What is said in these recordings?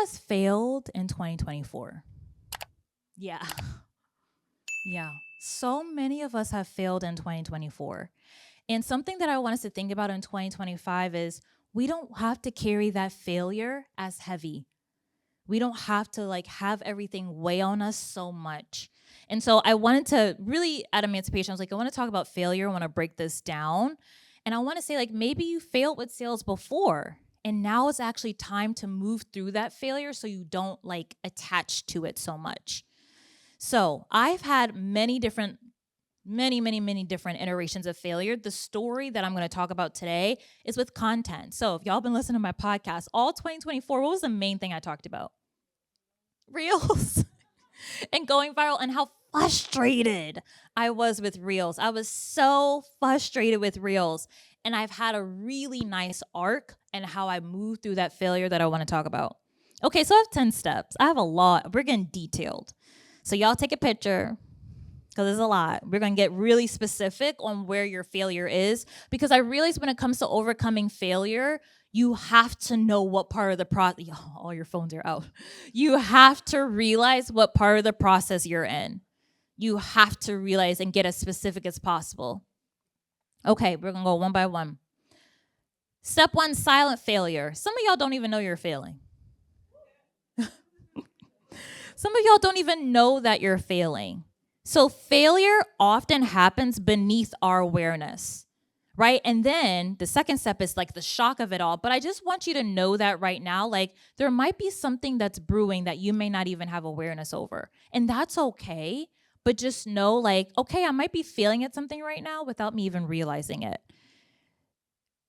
has failed in 2024? Yeah. Yeah. So many of us have failed in 2024. And something that I want us to think about in 2025 is we don't have to carry that failure as heavy. We don't have to have everything weigh on us so much. And so I wanted to really, at Emancipation, I was like, I want to talk about failure. I want to break this down. And I want to say, maybe you failed with sales before, and now it's actually time to move through that failure so you don't attach to it so much. So I've had many different iterations of failure. The story that I'm going to talk about today is with content. So if y'all been listening to my podcast, all 2024, what was the main thing I talked about? Reels and going viral, and how frustrated I was with Reels. I was so frustrated with Reels. And I've had a really nice arc and how I moved through that failure that I want to talk about. Okay, so I have 10 steps. I have a lot. We're getting detailed. So y'all take a picture, because there's a lot. We're going to get really specific on where your failure is, because I realize when it comes to overcoming failure, you have to know what part of the process, all your phones are out. You have to realize what part of the process you're in. You have to realize and get as specific as possible. Okay, we're going to go one by one. Step 1, silent failure. Some of y'all don't even know you're failing. Some of y'all don't even know that you're failing. So failure often happens beneath our awareness, right? And then the second step is the shock of it all. But I just want you to know that right now, there might be something that's brewing that you may not even have awareness over. And that's okay. But just know okay, I might be failing at something right now without me even realizing it,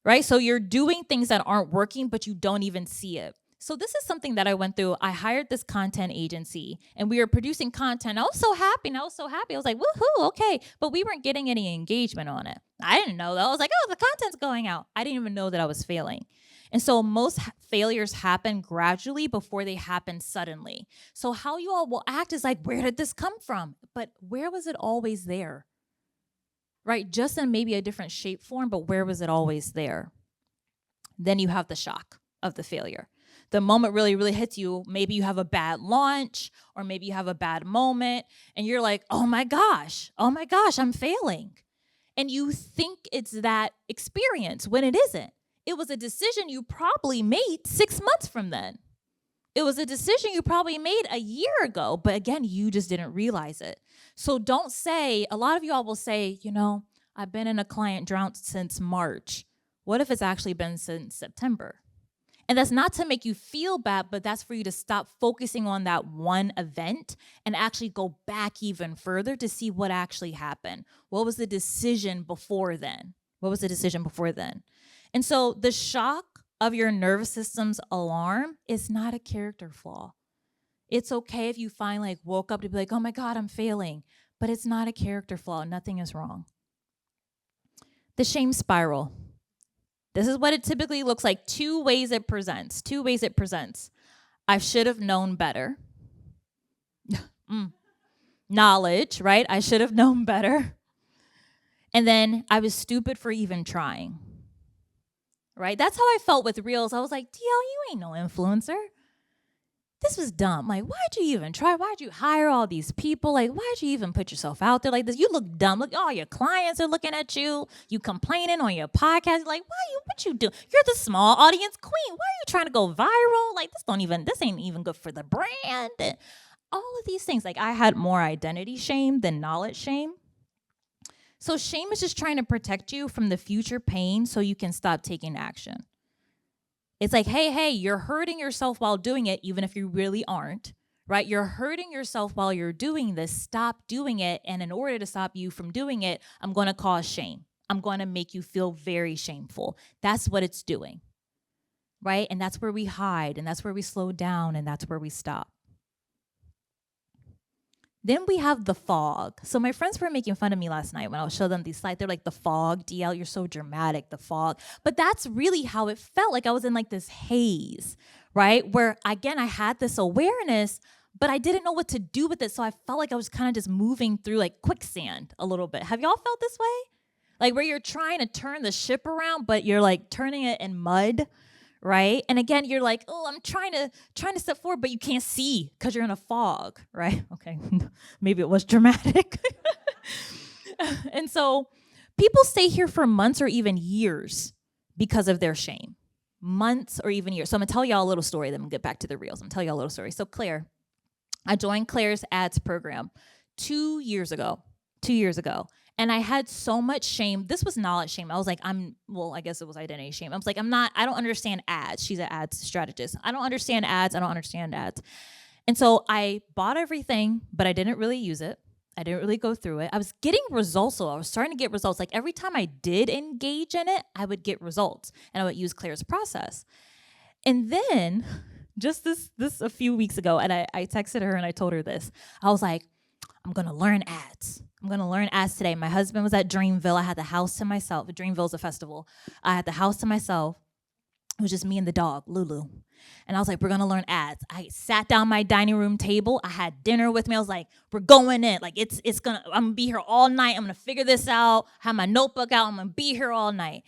right? So you're doing things that aren't working, but you don't even see it. So this is something that I went through. I hired this content agency and we were producing content. I was so happy. I was like, woohoo, okay. But we weren't getting any engagement on it. I didn't know that. I was like, oh, the content's going out. I didn't even know that I was failing. And so most failures happen gradually before they happen suddenly. So how you all will act is where did this come from? But where was it always there? Right? Just in maybe a different shape form, but where was it always there? Then you have the shock of the failure. The moment really, really hits you. Maybe you have a bad launch, or maybe you have a bad moment and you're like, oh my gosh, I'm failing. And you think it's that experience when it isn't. It was a decision you probably made 6 months from then. It was a decision you probably made a year ago, but again, you just didn't realize it. So don't say, a lot of y'all will say, I've been in a client drought since March. What if it's actually been since September? And that's not to make you feel bad, but that's for you to stop focusing on that one event and actually go back even further to see what actually happened. What was the decision before then? And so the shock of your nervous system's alarm is not a character flaw. It's okay if you find woke up to be oh my God, I'm failing. But it's not a character flaw. Nothing is wrong. The shame spiral. This is what it typically looks like. Two ways it presents. I should have known better. Knowledge, right? I should have known better. And then I was stupid for even trying. Right? That's how I felt with Reels. I was like, Dielle, you ain't no influencer. This was dumb. Why'd you even try? Why'd you hire all these people? Why'd you even put yourself out there like this? You look dumb. Look, all your clients are looking at you. You complaining on your podcast. What you do? You're the small audience queen. Why are you trying to go viral? This ain't even good for the brand. And all of these things. I had more identity shame than knowledge shame. So shame is just trying to protect you from the future pain so you can stop taking action. It's hey, you're hurting yourself while doing it, even if you really aren't, right? You're hurting yourself while you're doing this. Stop doing it. And in order to stop you from doing it, I'm going to cause shame. I'm going to make you feel very shameful. That's what it's doing, right? And that's where we hide, and that's where we slow down, and that's where we stop. Then we have the fog. So my friends were making fun of me last night when I was showing them these slides. They're like, the fog, Dielle, you're so dramatic, the fog. But that's really how it felt. I was in this haze, right? Where, again, I had this awareness, but I didn't know what to do with it. So I felt like I was kind of just moving through quicksand a little bit. Have y'all felt this way? Where you're trying to turn the ship around, but you're turning it in mud, right? And again, you're like, oh, I'm trying to step forward, but you can't see because you're in a fog, right? Okay, maybe it was dramatic. And so people stay here for months or even years because of their shame. Months or even years. So I'm gonna tell y'all a little story, then we'll get back to the reels. I'm gonna tell y'all a little story. So Claire, I joined Claire's ads program 2 years ago. 2 years ago. And I had so much shame. This was knowledge shame. I was like, I guess it was identity shame. I was like, I don't understand ads. She's an ads strategist. I don't understand ads. And so I bought everything, but I didn't really use it. I didn't really go through it. I was getting results, though. I was starting to get results. Like every time I did engage in it, I would get results, and I would use Claire's process. And then just this a few weeks ago, and I texted her and I told her this. I was like, I'm going to learn ads. I'm going to learn ads today. My husband was at Dreamville. I had the house to myself. Dreamville's a festival. I had the house to myself. It was just me and the dog, Lulu. And I was like, we're going to learn ads. I sat down my dining room table. I had dinner with me. I was like, we're going in. Like, I'm going to be here all night. I'm going to figure this out. Have my notebook out. I'm going to be here all night.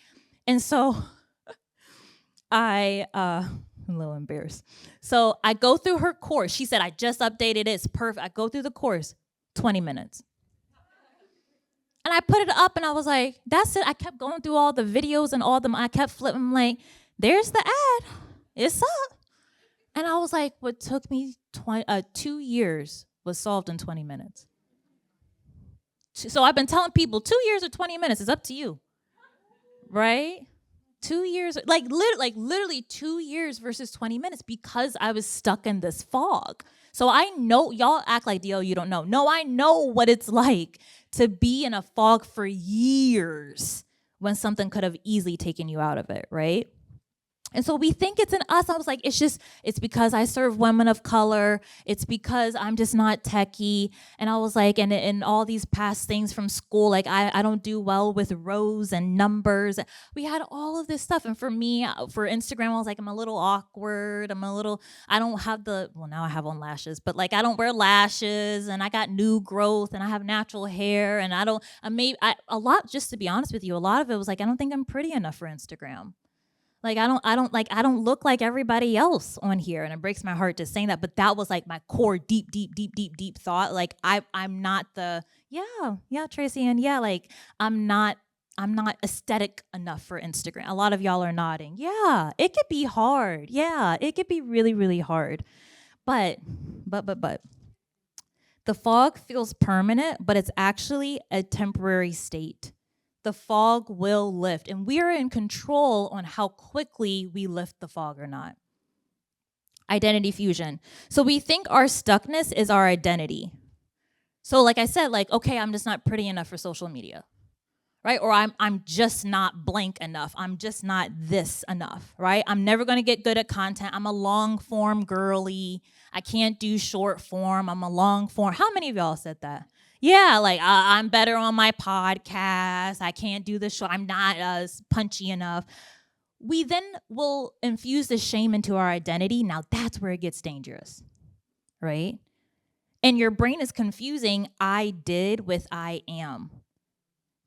And so I'm a little embarrassed. So I go through her course. She said, I just updated it. It's perfect. I go through the course, 20 minutes. And I put it up and I was like, that's it. I kept going through all the videos and all them. I kept flipping. I'm like, there's the ad. It's up. And I was like, what took me 2 years was solved in 20 minutes. So I've been telling people 2 years or 20 minutes is up to you. Right? 2 years, literally 2 years versus 20 minutes because I was stuck in this fog. So I know, y'all act like Dielle, you don't know. No, I know what it's like to be in a fog for years when something could have easily taken you out of it, right? And so we think it's in us. I was like, it's because I serve women of color. It's because I'm just not techie. And I was like, and all these past things from school, like I don't do well with rows and numbers. We had all of this stuff. And for me, for Instagram, I was like, I'm a little awkward. I don't have now I have on lashes, but like I don't wear lashes and I got new growth and I have natural hair and just to be honest with you, a lot of it was like, I don't think I'm pretty enough for Instagram. Like, I don't look like everybody else on here. And it breaks my heart just saying that. But that was like my core deep thought. Like, I'm not Tracy. And like, I'm not aesthetic enough for Instagram. A lot of y'all are nodding. Yeah, it could be hard. Yeah, it could be really, really hard. But the fog feels permanent, but it's actually a temporary state. The fog will lift, and we are in control on how quickly we lift the fog or not. Identity fusion. So we think our stuckness is our identity. So like I said, like, okay, I'm just not pretty enough for social media, right? Or I'm just not blank enough. I'm just not this enough, right? I'm never going to get good at content. I'm a long form girly. I can't do short form. I'm a long form. How many of y'all said that? Yeah, like I'm better on my podcast. I can't do the show. I'm not as punchy enough. We then will infuse the shame into our identity. Now that's where it gets dangerous, right? And your brain is confusing I did with I am.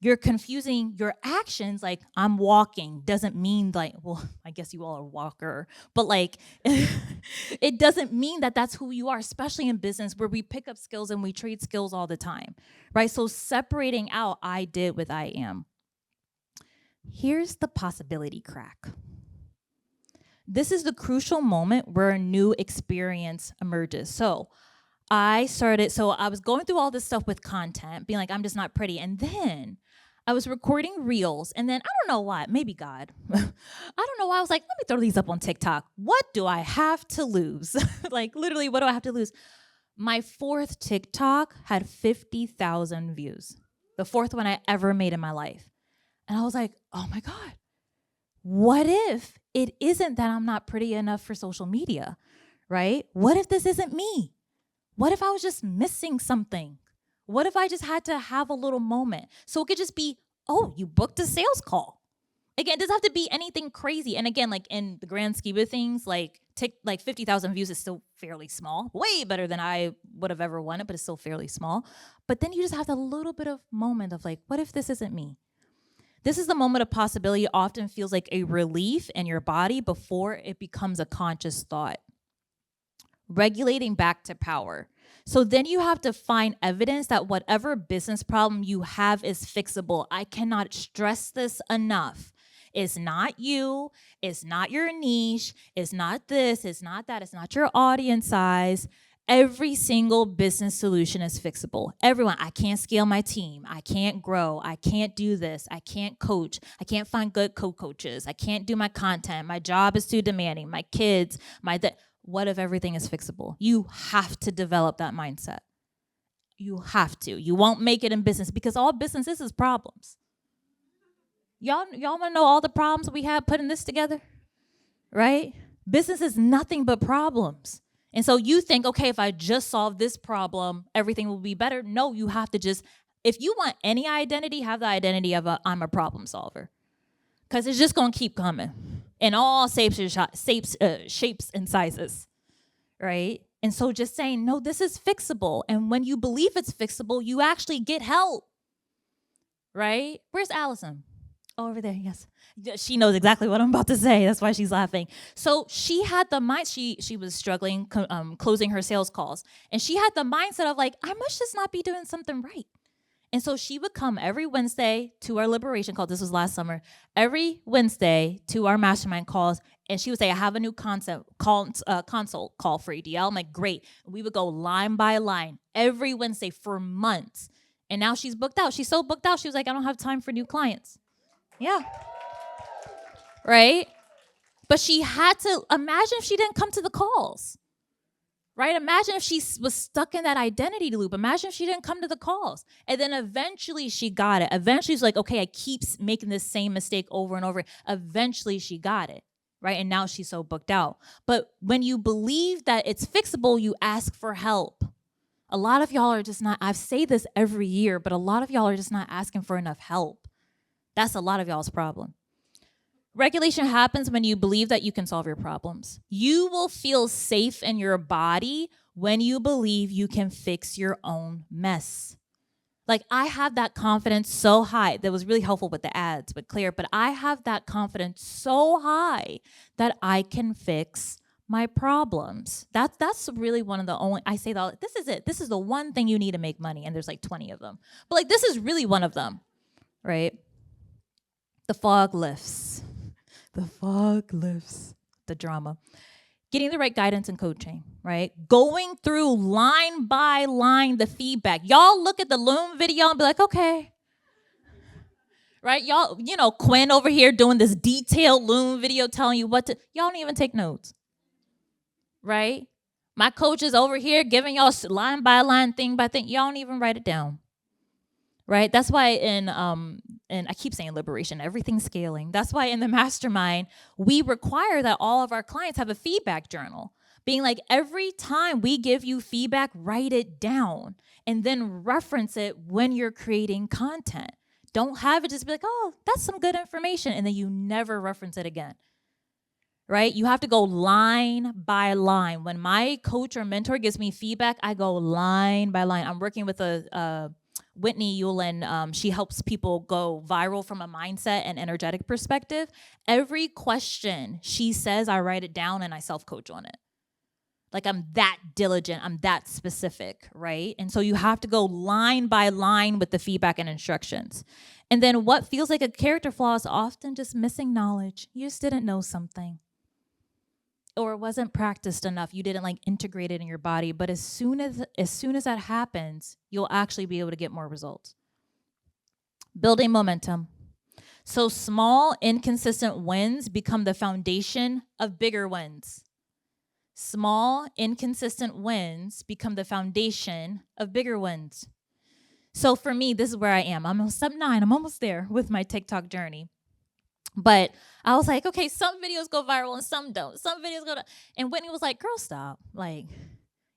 You're confusing your actions, like I'm walking doesn't mean like, well, I guess you all are a walker, but like it doesn't mean that that's who you are, especially in business where we pick up skills and we trade skills all the time, right? So separating out I did with I am. Here's the possibility crack. This is the crucial moment where a new experience emerges. So I was going through all this stuff with content, being like, I'm just not pretty. And then I was recording reels, and then I don't know why, maybe God. I don't know why I was like, let me throw these up on TikTok. What do I have to lose? Like literally, what do I have to lose? My fourth TikTok had 50,000 views. The fourth one I ever made in my life. And I was like, oh my God, what if it isn't that I'm not pretty enough for social media, right? What if this isn't me? What if I was just missing something? What if I just had to have a little moment? So it could just be, oh, you booked a sales call. Again, it doesn't have to be anything crazy. And again, like in the grand scheme of things, like 50,000 views is still fairly small. Way better than I would have ever wanted, but it's still fairly small. But then you just have a little bit of moment of like, what if this isn't me? This is the moment of possibility. Often feels like a relief in your body before it becomes a conscious thought. Regulating back to power. So then you have to find evidence that whatever business problem you have is fixable. I cannot stress this enough. It's not you. It's not your niche. It's not this. It's not that. It's not your audience size. Every single business solution is fixable. Everyone, I can't scale my team. I can't grow. I can't do this. I can't coach. I can't find good co-coaches. I can't do my content. My job is too demanding. My kids, what if everything is fixable? You have to develop that mindset. You have to. You won't make it in business because all business is problems. Y'all want to know all the problems we have putting this together? Right? Business is nothing but problems. And so you think, okay, if I just solve this problem, everything will be better. No, you have to just, if you want any identity, have the identity of I'm a problem solver. Because it's just going to keep coming in all shapes and sizes, right? And so just saying, no, this is fixable. And when you believe it's fixable, you actually get help, right? Where's Allison? Oh, over there, yes. She knows exactly what I'm about to say. That's why she's laughing. So she had the mind, she was struggling closing her sales calls. And she had the mindset of like, I must just not be doing something right. And so she would come every Wednesday to our liberation call. This was last summer. Every Wednesday to our mastermind calls. And she would say, I have a new consult call for you, Dielle. I'm like, great. We would go line by line every Wednesday for months. And now she's booked out. She's so booked out. She was like, I don't have time for new clients. Yeah. Right? But she had to, imagine if she didn't come to the calls. Right? Imagine if she was stuck in that identity loop. Imagine if she didn't come to the calls. And then eventually she got it. Eventually she's like, okay, I keep making this same mistake over and over. Eventually she got it. Right? And now she's so booked out. But when you believe that it's fixable, you ask for help. A lot of y'all are just not, I say this every year, but a lot of y'all are just not asking for enough help. That's a lot of y'all's problem. Regulation happens when you believe that you can solve your problems. You will feel safe in your body when you believe you can fix your own mess. Like I have that confidence so high. That was really helpful with the ads, but clear. But I have that confidence so high that I can fix my problems. That's really one of the only, I say that, this is it. This is the one thing you need to make money. And there's like 20 of them. But like this is really one of them, right? The fog lifts. The fog lifts. The drama. Getting the right guidance and coaching, right? Going through line by line the feedback. Y'all look at the Loom video and be like, okay. Right? Y'all, Quinn over here doing this detailed Loom video telling you what to, y'all don't even take notes. Right? My coach is over here giving y'all line by line, thing by thing. Y'all don't even write it down. Right? That's why and I keep saying liberation, everything's scaling. That's why in the mastermind, we require that all of our clients have a feedback journal. Being like, every time we give you feedback, write it down and then reference it when you're creating content. Don't have it just be like, oh, that's some good information. And then you never reference it again. Right? You have to go line by line. When my coach or mentor gives me feedback, I go line by line. I'm working with Whitney Yulin. She helps people go viral from a mindset and energetic perspective. Every question she says, I write it down and I self-coach on it. Like I'm that diligent. I'm that specific, right? And so you have to go line by line with the feedback and instructions. And then what feels like a character flaw is often just missing knowledge. You just didn't know something. Or it wasn't practiced enough. You didn't integrate it in your body. But as soon as that happens, you'll actually be able to get more results. Building momentum. So small, inconsistent wins become the foundation of bigger wins. Small, inconsistent wins become the foundation of bigger wins. So for me, this is where I am. I'm on step 9. I'm almost there with my TikTok journey. But I was like, okay, some videos go viral and some don't. Some videos go to, and Whitney was like, girl, stop. Like,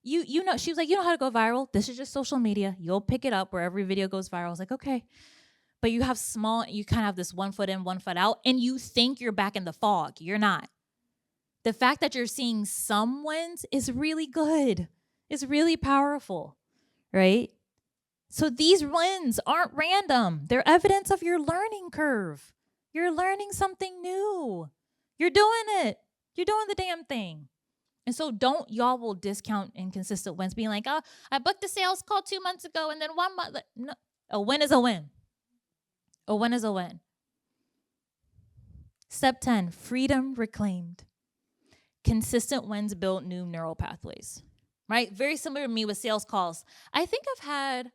you know, she was like, you know how to go viral. This is just social media. You'll pick it up where every video goes viral. I was like, okay. But you kind of have this 1 foot in, 1 foot out, and you think you're back in the fog. You're not. The fact that you're seeing some wins is really good. It's really powerful, right? So these wins aren't random. They're evidence of your learning curve. You're learning something new. You're doing it. You're doing the damn thing. And so don't y'all will discount inconsistent wins, being like, oh, I booked a sales call 2 months ago and then 1 month. No, a win is a win. A win is a win. Step 10, freedom reclaimed. Consistent wins build new neural pathways, right? Very similar to me with sales calls. I think I've had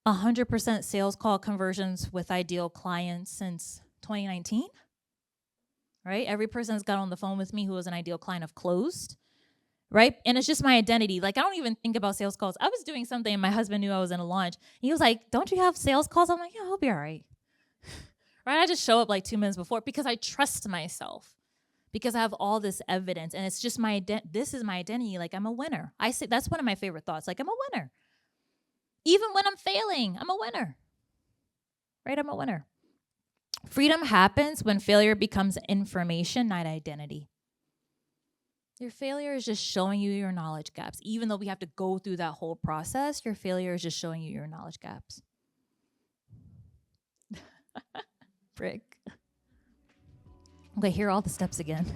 100% sales call conversions with ideal clients since 2019, right? Every person that's got on the phone with me who was an ideal client have closed, right? And it's just my identity. Like, I don't even think about sales calls. I was doing something and my husband knew I was in a launch. He was like, don't you have sales calls? I'm like, yeah, I'll be all right. Right? I just show up like 2 minutes before because I trust myself, because I have all this evidence, and it's just this is my identity. Like, I'm a winner. I say that's one of my favorite thoughts. Like, I'm a winner. Even when I'm failing, I'm a winner. Right? I'm a winner. Freedom happens when failure becomes information, not identity. Your failure is just showing you your knowledge gaps. Even though we have to go through that whole process, your failure is just showing you your knowledge gaps. Frick. Okay, here are all the steps again.